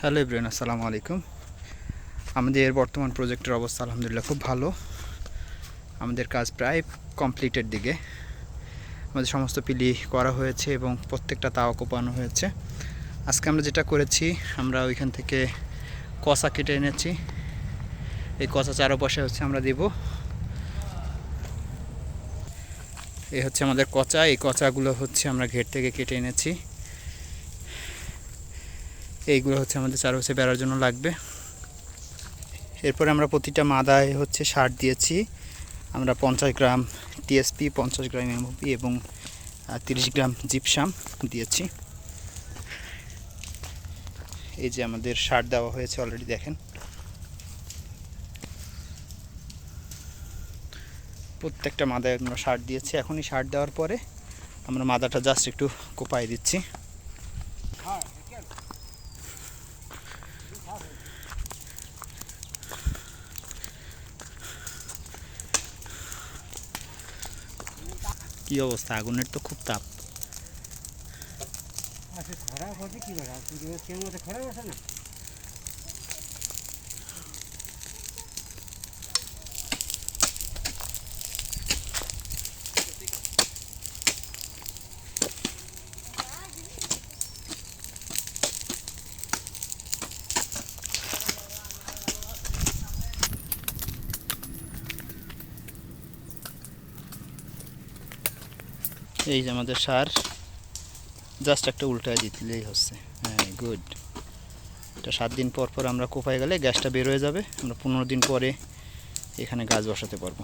Hello everyone, আসসালামু আলাইকুম। আমাদের বর্তমান প্রজেক্টের অবস্থা আলহামদুলিল্লাহ খুব ভালো। আমাদের কাজ প্রায় কমপ্লিটের দিকে। আমাদের সমস্ত পিলি করা হয়েছে এবং প্রত্যেকটা তাওয়া কোপানো হয়েছে। আজকে আমরা যেটা করেছি, আমরা ওইখান থেকে কচা কেটে এনেছি। এই কচা চারপাশে হচ্ছে আমরা দেব। এই হচ্ছে আমাদের কচা। এই কচাগুলো হচ্ছে আমরা ঘের থেকে কেটে এনেছি। এইগুলো হচ্ছে আমাদের চারপাশে বেড়ার জন্য লাগবে। এরপরে আমরা প্রতিটা মাদায় হচ্ছে সার দিয়েছি। আমরা 50 গ্রাম টিএসপি, 50 গ্রাম এমওপি এবং 30 গ্রাম জিপসাম দিয়েছি। এই যে আমাদের সার দেওয়া হয়েছে অলরেডি, দেখেন। প্রত্যেকটা মাদায় আমরা সার দিয়েছি। এখনই সার দেওয়ার পরে আমরা মাদাটা জাস্ট একটু কোপাই দিচ্ছি। কি অবস্থা, আগুনের তো খুব তাপ। খারাপ হচ্ছে কি খারাপ আছে না। এই যে আমাদের সার, জাস্ট একটা উল্টায় দিলেই হচ্ছে। হ্যাঁ, গুড। এটা 7 দিন পর পর আমরা কোপায় গেলে গ্যাসটা বের হয়ে যাবে। আমরা 15 দিন পরে এখানে গাছ বসাতে পারবো।